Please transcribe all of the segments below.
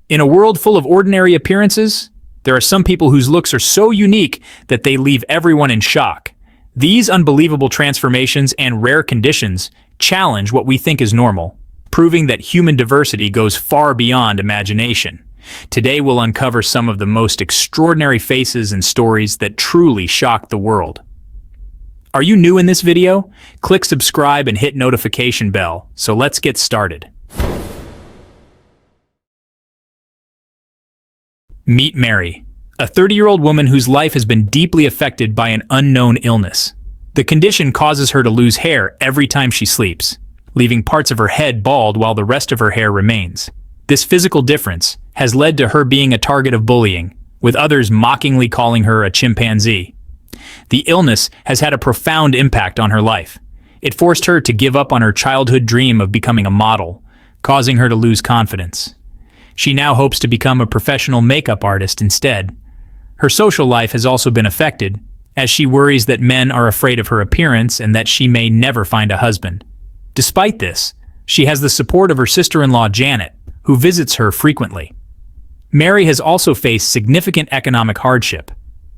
In a world full of ordinary appearances, there are some people whose looks are so unique that they leave everyone in shock. These unbelievable transformations and rare conditions challenge what we think is normal, proving that human diversity goes far beyond imagination. Today we'll uncover some of the most extraordinary faces and stories that truly shock the world. Are you new in this video? Click subscribe and hit notification bell, so let's get started. Meet Mary, a 30-year-old woman whose life has been deeply affected by an unknown illness. The condition causes her to lose hair every time she sleeps, leaving parts of her head bald while the rest of her hair remains. This physical difference has led to her being a target of bullying, with others mockingly calling her a chimpanzee. The illness has had a profound impact on her life. It forced her to give up on her childhood dream of becoming a model, causing her to lose confidence. She now hopes to become a professional makeup artist instead. Her social life has also been affected, as she worries that men are afraid of her appearance and that she may never find a husband. Despite this, she has the support of her sister-in-law Janet, who visits her frequently. Mary has also faced significant economic hardship.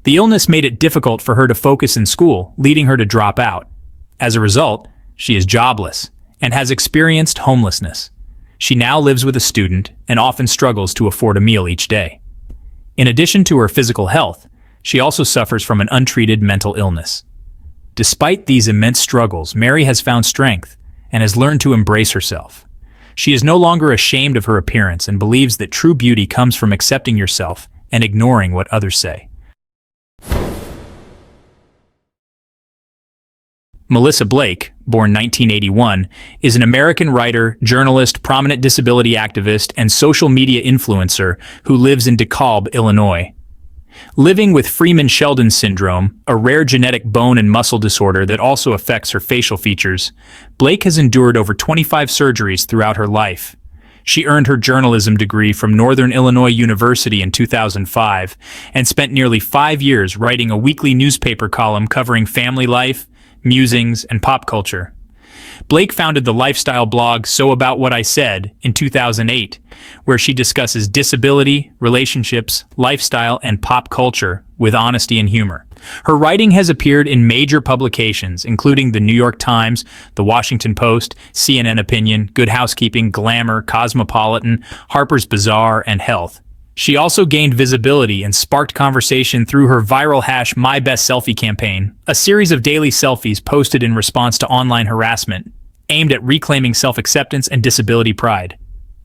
The illness made it difficult for her to focus in school, leading her to drop out. As a result, she is jobless and has experienced homelessness. She now lives with a student and often struggles to afford a meal each day. In addition to her physical health, she also suffers from an untreated mental illness. Despite these immense struggles, Mary has found strength and has learned to embrace herself. She is no longer ashamed of her appearance and believes that true beauty comes from accepting yourself and ignoring what others say. Melissa Blake, born 1981, is an American writer, journalist, prominent disability activist, and social media influencer who lives in DeKalb, Illinois. Living with Freeman-Sheldon syndrome, a rare genetic bone and muscle disorder that also affects her facial features, Blake has endured over 25 surgeries throughout her life. She earned her journalism degree from Northern Illinois University in 2005 and spent nearly 5 years writing a weekly newspaper column covering family life, musings, and pop culture. Blake founded the lifestyle blog So About What I Said in 2008, where she discusses disability, relationships, lifestyle, and pop culture with honesty and humor. Her writing has appeared in major publications, including the New York Times, the Washington Post, CNN Opinion, Good Housekeeping, Glamour, Cosmopolitan, Harper's Bazaar, and Health. She also gained visibility and sparked conversation through her viral #MyBestSelfie campaign, a series of daily selfies posted in response to online harassment, aimed at reclaiming self-acceptance and disability pride.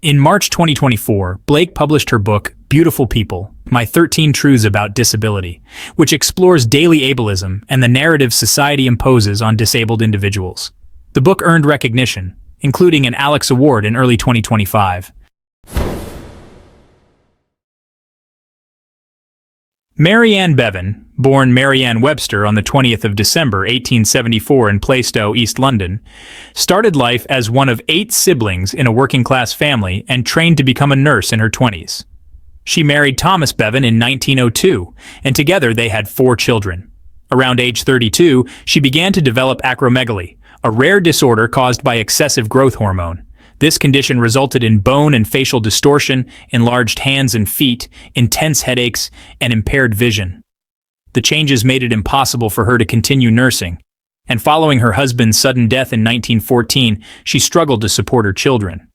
In March 2024, Blake published her book, Beautiful People, My 13 Truths About Disability, which explores daily ableism and the narrative society imposes on disabled individuals. The book earned recognition, including an Alex Award in early 2025. Mary Ann Bevan, born Mary Ann Webster on the 20th of December 1874 in Plaistow, East London, started life as one of 8 siblings in a working-class family and trained to become a nurse in her 20s. She married Thomas Bevan in 1902, and together they had 4 children. Around age 32, she began to develop acromegaly, a rare disorder caused by excessive growth hormone. This condition resulted in bone and facial distortion, enlarged hands and feet, intense headaches, and impaired vision. The changes made it impossible for her to continue nursing, and following her husband's sudden death in 1914, she struggled to support her children.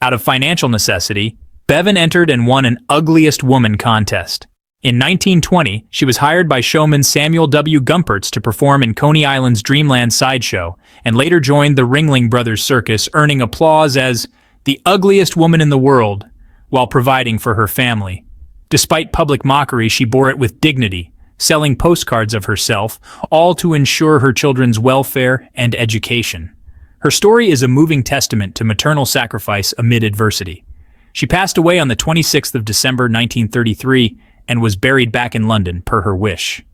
Out of financial necessity, Bevan entered and won an Ugliest Woman contest. In 1920, she was hired by showman Samuel W. Gumpertz to perform in Coney Island's Dreamland sideshow, and later joined the Ringling Brothers Circus, earning applause as the ugliest woman in the world, while providing for her family. Despite public mockery, she bore it with dignity, selling postcards of herself, all to ensure her children's welfare and education. Her story is a moving testament to maternal sacrifice amid adversity. She passed away on the 26th of December 1933, and was buried back in London per her wish.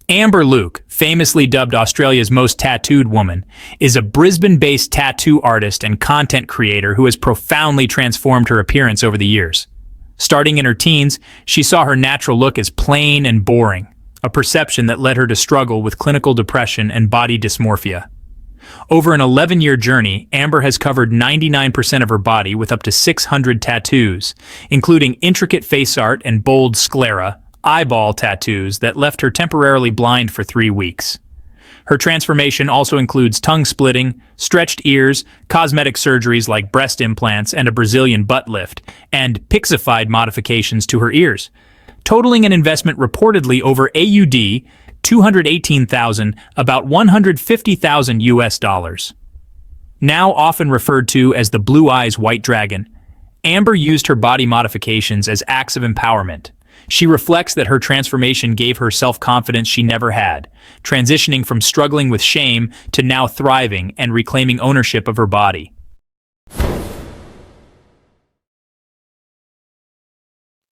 Amber Luke, famously dubbed Australia's most tattooed woman, is a Brisbane-based tattoo artist and content creator who has profoundly transformed her appearance over the years. Starting in her teens, she saw her natural look as plain and boring, a perception that led her to struggle with clinical depression and body dysmorphia. Over an 11-year journey, Amber has covered 99% of her body with up to 600 tattoos, including intricate face art and bold sclera, eyeball tattoos that left her temporarily blind for 3 weeks. Her transformation also includes tongue splitting, stretched ears, cosmetic surgeries like breast implants and a Brazilian butt lift, and pixified modifications to her ears, totaling an investment reportedly over AUD 218,000, about 150,000 US dollars. Now often referred to as the Blue Eyes White Dragon, Amber used her body modifications as acts of empowerment. She reflects that her transformation gave her self-confidence she never had, transitioning from struggling with shame to now thriving and reclaiming ownership of her body.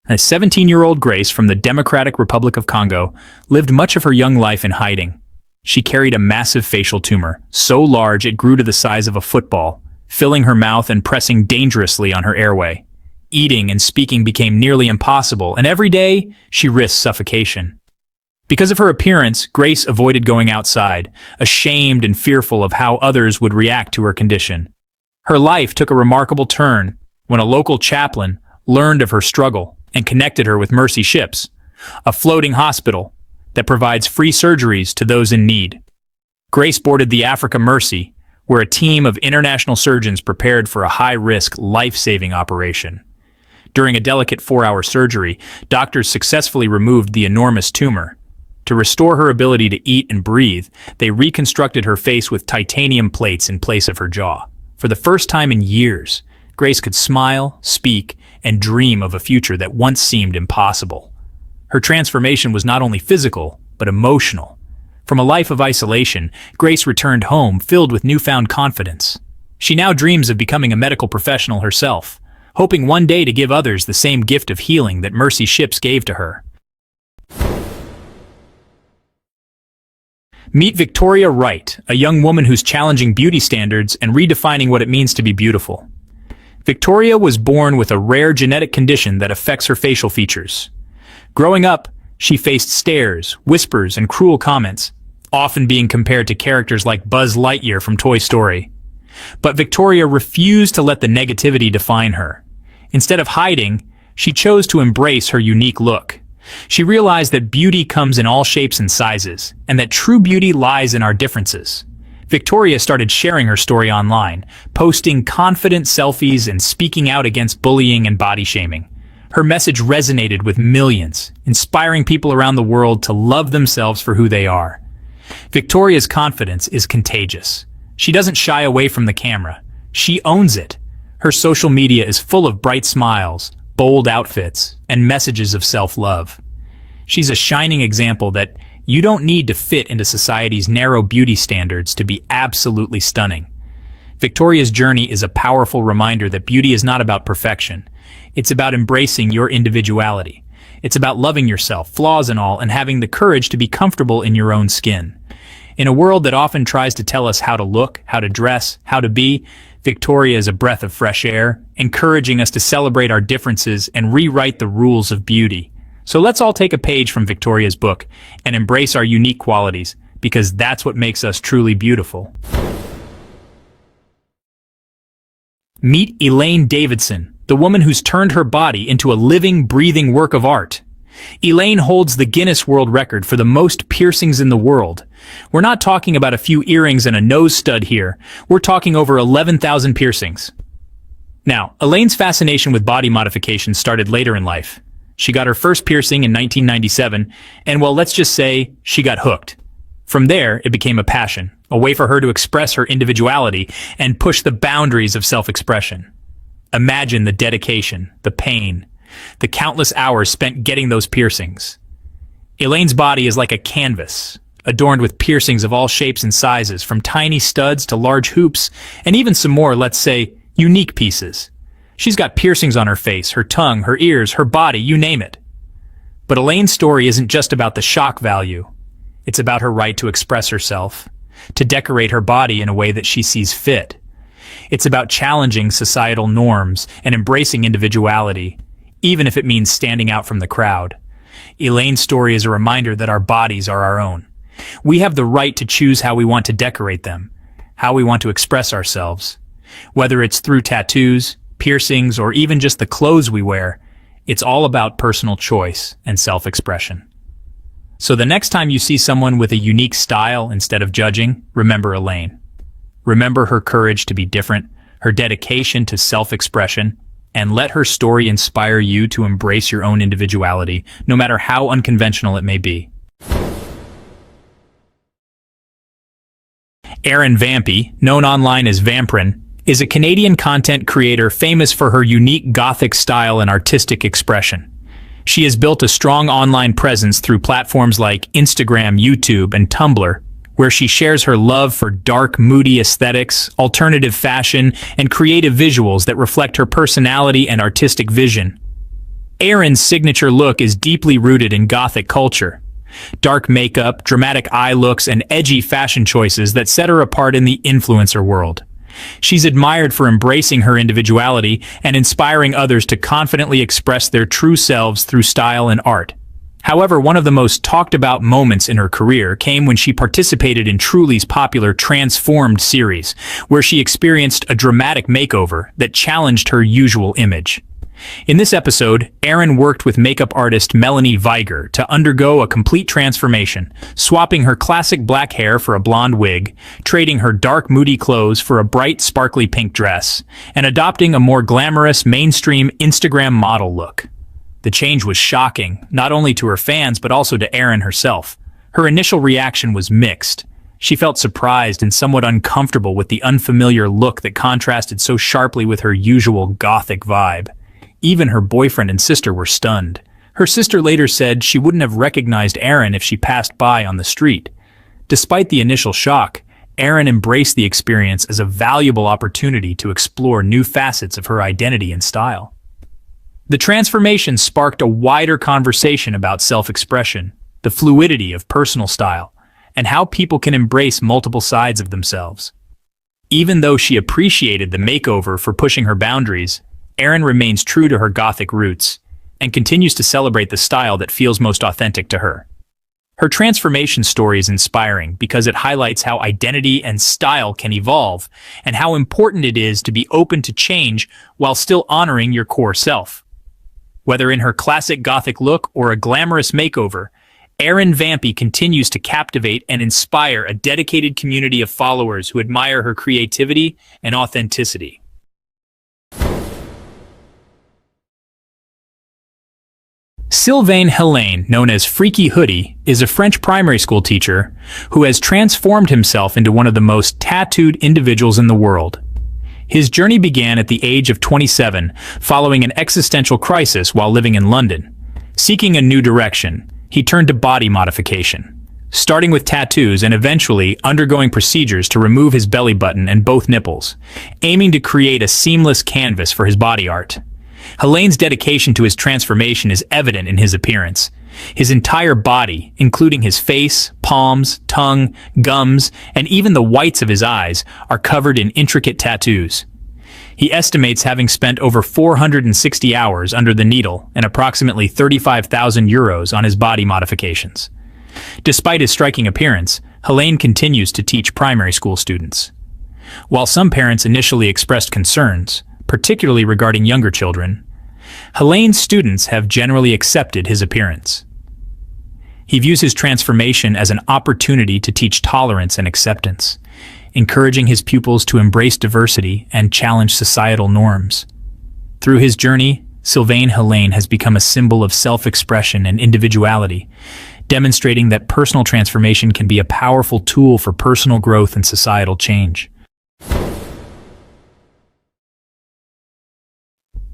A 17-year-old Grace from the Democratic Republic of Congo lived much of her young life in hiding. She carried a massive facial tumor, so large it grew to the size of a football, filling her mouth and pressing dangerously on her airway. Eating and speaking became nearly impossible, and every day she risked suffocation. Because of her appearance, Grace avoided going outside, ashamed and fearful of how others would react to her condition. Her life took a remarkable turn when a local chaplain learned of her struggle and connected her with Mercy Ships, a floating hospital that provides free surgeries to those in need. Grace boarded the Africa Mercy, where a team of international surgeons prepared for a high-risk, life-saving operation. During a delicate 4-hour surgery, doctors successfully removed the enormous tumor. To restore her ability to eat and breathe, they reconstructed her face with titanium plates in place of her jaw. For the first time in years, Grace could smile, speak, and dream of a future that once seemed impossible. Her transformation was not only physical, but emotional. From a life of isolation, Grace returned home filled with newfound confidence. She now dreams of becoming a medical professional herself, hoping one day to give others the same gift of healing that Mercy Ships gave to her. Meet Victoria Wright, a young woman who's challenging beauty standards and redefining what it means to be beautiful. Victoria was born with a rare genetic condition that affects her facial features. Growing up, she faced stares, whispers, and cruel comments, often being compared to characters like Buzz Lightyear from Toy Story. But Victoria refused to let the negativity define her. Instead of hiding, she chose to embrace her unique look. She realized that beauty comes in all shapes and sizes, and that true beauty lies in our differences. Victoria started sharing her story online, posting confident selfies and speaking out against bullying and body shaming. Her message resonated with millions, inspiring people around the world to love themselves for who they are. Victoria's confidence is contagious. She doesn't shy away from the camera. She owns it. Her social media is full of bright smiles, bold outfits, and messages of self-love. She's a shining example that you don't need to fit into society's narrow beauty standards to be absolutely stunning. Victoria's journey is a powerful reminder that beauty is not about perfection. It's about embracing your individuality. It's about loving yourself, flaws and all, and having the courage to be comfortable in your own skin. In a world that often tries to tell us how to look, how to dress, how to be, Victoria is a breath of fresh air, encouraging us to celebrate our differences and rewrite the rules of beauty. So let's all take a page from Victoria's book and embrace our unique qualities, because that's what makes us truly beautiful. Meet Elaine Davidson, the woman who's turned her body into a living, breathing work of art. Elaine holds the Guinness World Record for the most piercings in the world. We're not talking about a few earrings and a nose stud here. We're talking over 11,000 piercings. Now, Elaine's fascination with body modification started later in life. She got her first piercing in 1997, and well, let's just say she got hooked. From there, it became a passion, a way for her to express her individuality and push the boundaries of self-expression. Imagine the dedication, the pain, the countless hours spent getting those piercings. Elaine's body is like a canvas, adorned with piercings of all shapes and sizes, from tiny studs to large hoops, and even some more, let's say, unique pieces. She's got piercings on her face, her tongue, her ears, her body, you name it. But Elaine's story isn't just about the shock value. It's about her right to express herself, to decorate her body in a way that she sees fit. It's about challenging societal norms and embracing individuality, even if it means standing out from the crowd. Elaine's story is a reminder that our bodies are our own. We have the right to choose how we want to decorate them, how we want to express ourselves. Whether it's through tattoos, piercings, or even just the clothes we wear, it's all about personal choice and self-expression. So the next time you see someone with a unique style, instead of judging, remember Elaine. Remember her courage to be different, her dedication to self-expression, and let her story inspire you to embrace your own individuality, no matter how unconventional it may be. Aaron Vampy, known online as Vamprin, is a Canadian content creator famous for her unique Gothic style and artistic expression. She has built a strong online presence through platforms like Instagram, YouTube, and Tumblr, where she shares her love for dark, moody aesthetics, alternative fashion, and creative visuals that reflect her personality and artistic vision. Aaron's signature look is deeply rooted in Gothic culture. Dark makeup, dramatic eye looks, and edgy fashion choices that set her apart in the influencer world. She's admired for embracing her individuality and inspiring others to confidently express their true selves through style and art. However, one of the most talked about moments in her career came when she participated in Truly's popular Transformed series, where she experienced a dramatic makeover that challenged her usual image. In this episode, Aaron worked with makeup artist Melanie Viger to undergo a complete transformation, swapping her classic black hair for a blonde wig, trading her dark, moody clothes for a bright, sparkly pink dress, and adopting a more glamorous, mainstream Instagram model look. The change was shocking, not only to her fans but also to Aaron herself. Her initial reaction was mixed. She felt surprised and somewhat uncomfortable with the unfamiliar look that contrasted so sharply with her usual Gothic vibe. Even her boyfriend and sister were stunned. Her sister later said she wouldn't have recognized Aaron if she passed by on the street. Despite the initial shock, Aaron embraced the experience as a valuable opportunity to explore new facets of her identity and style. The transformation sparked a wider conversation about self-expression, the fluidity of personal style, and how people can embrace multiple sides of themselves. Even though she appreciated the makeover for pushing her boundaries, Aaron remains true to her Gothic roots and continues to celebrate the style that feels most authentic to her. Her transformation story is inspiring because it highlights how identity and style can evolve and how important it is to be open to change while still honoring your core self. Whether in her classic Gothic look or a glamorous makeover, Aaron Vampy continues to captivate and inspire a dedicated community of followers who admire her creativity and authenticity. Sylvain Helene, known as Freaky Hoodie, is a French primary school teacher who has transformed himself into one of the most tattooed individuals in the world. His journey began at the age of 27, following an existential crisis while living in London. Seeking a new direction, he turned to body modification, starting with tattoos and eventually undergoing procedures to remove his belly button and both nipples, aiming to create a seamless canvas for his body art. Helene's dedication to his transformation is evident in his appearance. His entire body, including his face, palms, tongue, gums, and even the whites of his eyes, are covered in intricate tattoos. He estimates having spent over 460 hours under the needle and approximately 35,000 euros on his body modifications. Despite his striking appearance, Helene continues to teach primary school students. While some parents initially expressed concerns, particularly regarding younger children, Helene's students have generally accepted his appearance. He views his transformation as an opportunity to teach tolerance and acceptance, encouraging his pupils to embrace diversity and challenge societal norms. Through his journey, Sylvain Helene has become a symbol of self-expression and individuality, demonstrating that personal transformation can be a powerful tool for personal growth and societal change.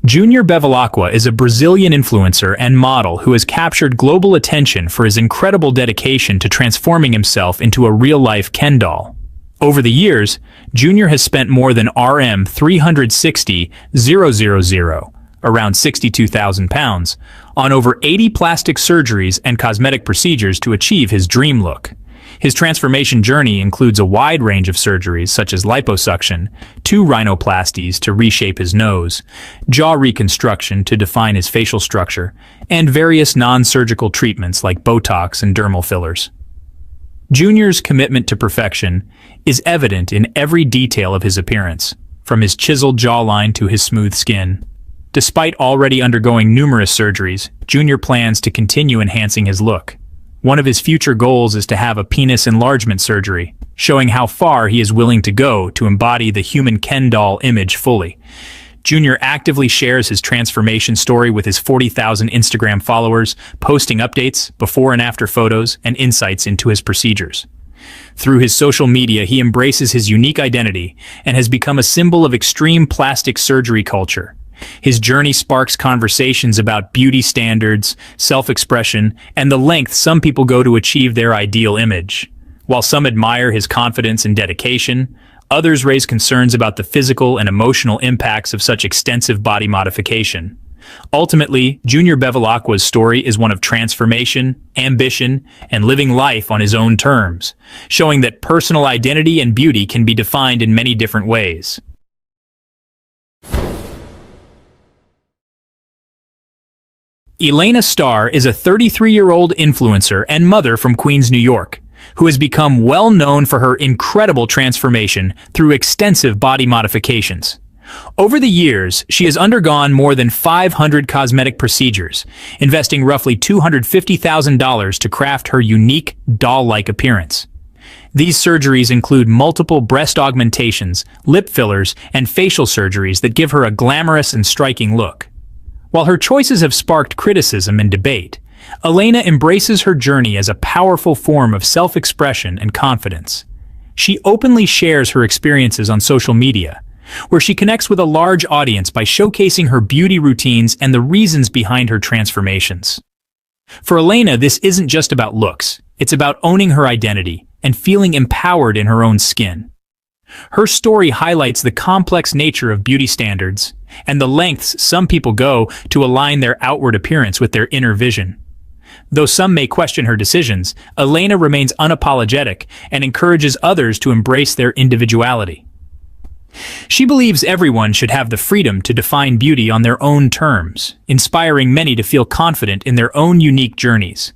Junior Bevilacqua is a Brazilian influencer and model who has captured global attention for his incredible dedication to transforming himself into a real-life Ken doll. Over the years, Junior has spent more than RM 360,000, around 62,000 pounds, on over 80 plastic surgeries and cosmetic procedures to achieve his dream look. His transformation journey includes a wide range of surgeries such as liposuction, 2 rhinoplasties to reshape his nose, jaw reconstruction to define his facial structure, and various non-surgical treatments like Botox and dermal fillers. Junior's commitment to perfection is evident in every detail of his appearance, from his chiseled jawline to his smooth skin. Despite already undergoing numerous surgeries, Junior plans to continue enhancing his look. One of his future goals is to have a penis enlargement surgery, showing how far he is willing to go to embody the human Ken doll image fully. Junior actively shares his transformation story with his 40,000 Instagram followers, posting updates, before and after photos, and insights into his procedures. Through his social media, he embraces his unique identity and has become a symbol of extreme plastic surgery culture. His journey sparks conversations about beauty standards, self-expression, and the length some people go to achieve their ideal image. While some admire his confidence and dedication, others raise concerns about the physical and emotional impacts of such extensive body modification. Ultimately, Junior Bevilacqua's story is one of transformation, ambition, and living life on his own terms, showing that personal identity and beauty can be defined in many different ways. Elena Starr is a 33-year-old influencer and mother from Queens, New York, who has become well known for her incredible transformation through extensive body modifications. Over the years, she has undergone more than 500 cosmetic procedures, investing roughly $250,000 to craft her unique, doll-like appearance. These surgeries include multiple breast augmentations, lip fillers, and facial surgeries that give her a glamorous and striking look. While her choices have sparked criticism and debate, Elena embraces her journey as a powerful form of self-expression and confidence. She openly shares her experiences on social media, where she connects with a large audience by showcasing her beauty routines and the reasons behind her transformations. For Elena, this isn't just about looks, it's about owning her identity and feeling empowered in her own skin. Her story highlights the complex nature of beauty standards and the lengths some people go to align their outward appearance with their inner vision. Though some may question her decisions, Elena remains unapologetic and encourages others to embrace their individuality. She believes everyone should have the freedom to define beauty on their own terms, inspiring many to feel confident in their own unique journeys.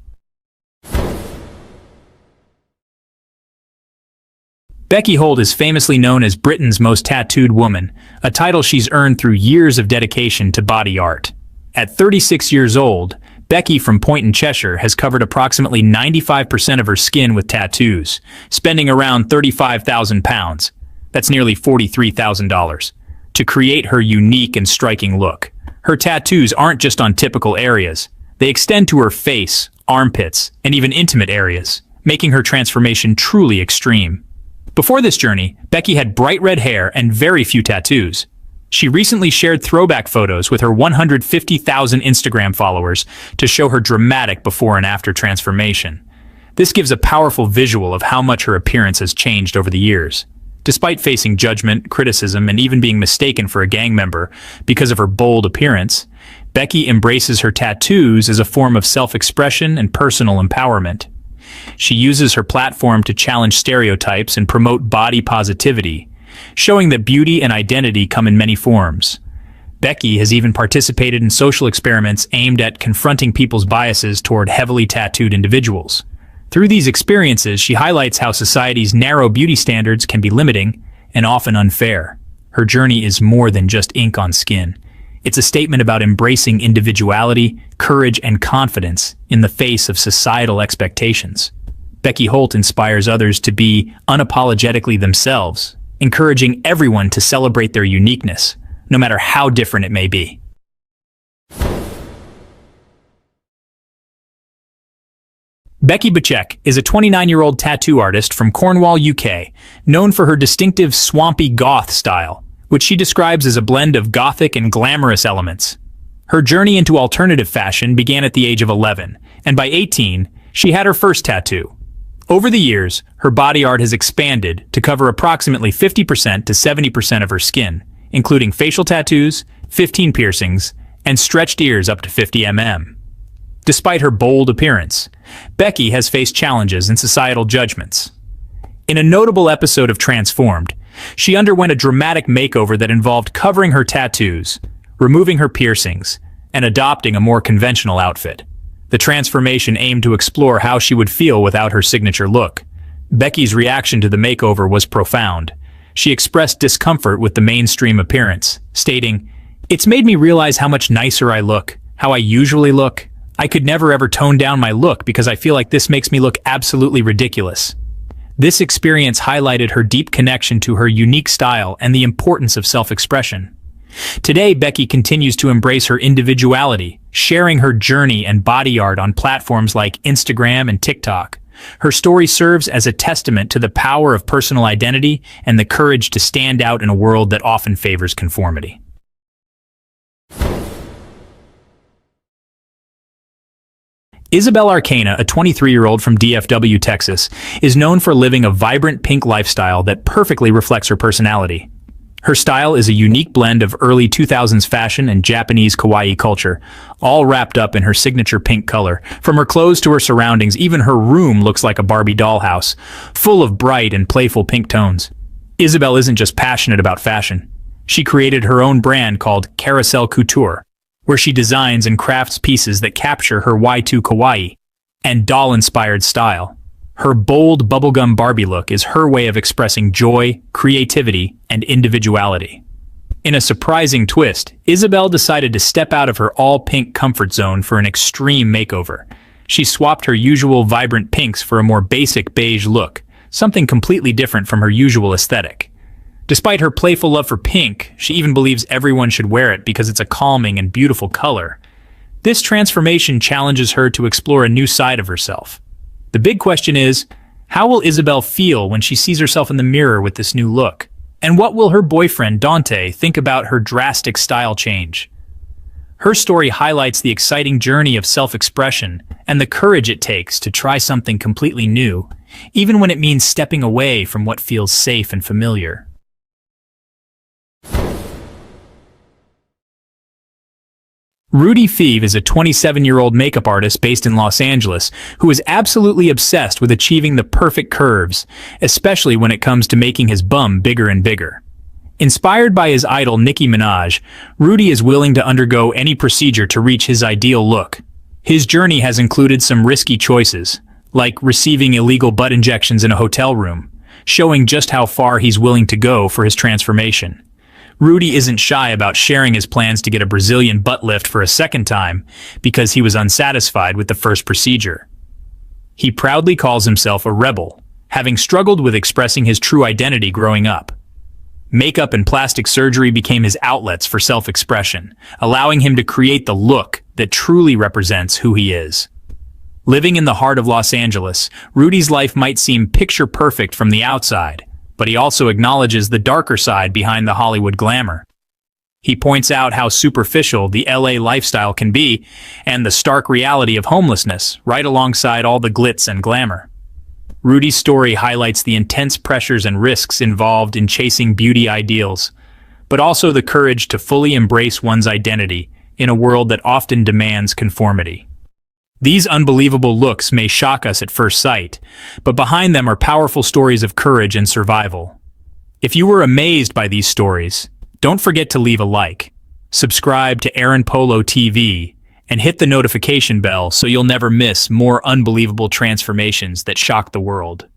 Becky Holt is famously known as Britain's most tattooed woman, a title she's earned through years of dedication to body art. At 36 years old, Becky from Point in Cheshire has covered approximately 95% of her skin with tattoos, spending around £35,000, that's nearly $43,000, to create her unique and striking look. Her tattoos aren't just on typical areas. They extend to her face, armpits, and even intimate areas, making her transformation truly extreme. Before this journey, Becky had bright red hair and very few tattoos. She recently shared throwback photos with her 150,000 Instagram followers to show her dramatic before and after transformation. This gives a powerful visual of how much her appearance has changed over the years. Despite facing judgment, criticism, and even being mistaken for a gang member because of her bold appearance, Becky embraces her tattoos as a form of self-expression and personal empowerment. She uses her platform to challenge stereotypes and promote body positivity, showing that beauty and identity come in many forms. Becky has even participated in social experiments aimed at confronting people's biases toward heavily tattooed individuals. Through these experiences, she highlights how society's narrow beauty standards can be limiting and often unfair. Her journey is more than just ink on skin. It's a statement about embracing individuality, courage, and confidence in the face of societal expectations. Becky Holt inspires others to be unapologetically themselves, encouraging everyone to celebrate their uniqueness, no matter how different it may be. Becky Bachek is a 29-year-old tattoo artist from Cornwall, UK, known for her distinctive swampy goth style, which she describes as a blend of gothic and glamorous elements. Her journey into alternative fashion began at the age of 11, and by 18, she had her first tattoo. Over the years, her body art has expanded to cover approximately 50% to 70% of her skin, including facial tattoos, 15 piercings, and stretched ears up to 50 mm. Despite her bold appearance, Becky has faced challenges and societal judgments. In a notable episode of Transformed, she underwent a dramatic makeover that involved covering her tattoos, removing her piercings, and adopting a more conventional outfit. The transformation aimed to explore how she would feel without her signature look, Becky's reaction to the makeover was profound. She expressed discomfort with the mainstream appearance, stating, "It's made me realize how much nicer I look, how I usually look. I could never ever tone down my look because I feel like this makes me look absolutely ridiculous." This experience highlighted her deep connection to her unique style and the importance of self-expression. Today, Becky continues to embrace her individuality, sharing her journey and body art on platforms like Instagram and TikTok. Her story serves as a testament to the power of personal identity and the courage to stand out in a world that often favors conformity. Isabel Arcana, a 23-year-old from DFW, Texas, is known for living a vibrant pink lifestyle that perfectly reflects her personality. Her style is a unique blend of early 2000s fashion and Japanese kawaii culture, all wrapped up in her signature pink color. From her clothes to her surroundings, even her room looks like a Barbie dollhouse, full of bright and playful pink tones. Isabel isn't just passionate about fashion. She created her own brand called Carousel Couture, where she designs and crafts pieces that capture her Y2 kawaii and doll-inspired style. Her bold bubblegum Barbie look is her way of expressing joy, creativity, and individuality. In a surprising twist, Isabel decided to step out of her all-pink comfort zone for an extreme makeover. She swapped her usual vibrant pinks for a more basic beige look, something completely different from her usual aesthetic. Despite her playful love for pink, she even believes everyone should wear it because it's a calming and beautiful color. This transformation challenges her to explore a new side of herself. The big question is, how will Isabel feel when she sees herself in the mirror with this new look? And what will her boyfriend, Dante, think about her drastic style change? Her story highlights the exciting journey of self-expression and the courage it takes to try something completely new, even when it means stepping away from what feels safe and familiar. Rudy Feeve is a 27-year-old makeup artist based in Los Angeles who is absolutely obsessed with achieving the perfect curves, especially when it comes to making his bum bigger and bigger. Inspired by his idol Nicki Minaj, Rudy is willing to undergo any procedure to reach his ideal look. His journey has included some risky choices, like receiving illegal butt injections in a hotel room, showing just how far he's willing to go for his transformation. Rudy isn't shy about sharing his plans to get a Brazilian butt lift for a second time because he was unsatisfied with the first procedure. He proudly calls himself a rebel, having struggled with expressing his true identity growing up. Makeup and plastic surgery became his outlets for self-expression, allowing him to create the look that truly represents who he is. Living in the heart of Los Angeles, Rudy's life might seem picture-perfect from the outside, but he also acknowledges the darker side behind the Hollywood glamour. He points out how superficial the LA lifestyle can be and the stark reality of homelessness, right alongside all the glitz and glamour. Rudy's story highlights the intense pressures and risks involved in chasing beauty ideals, but also the courage to fully embrace one's identity in a world that often demands conformity. These unbelievable looks may shock us at first sight, but behind them are powerful stories of courage and survival. If you were amazed by these stories, don't forget to leave a like, subscribe to Aaron Polo TV, and hit the notification bell so you'll never miss more unbelievable transformations that shock the world.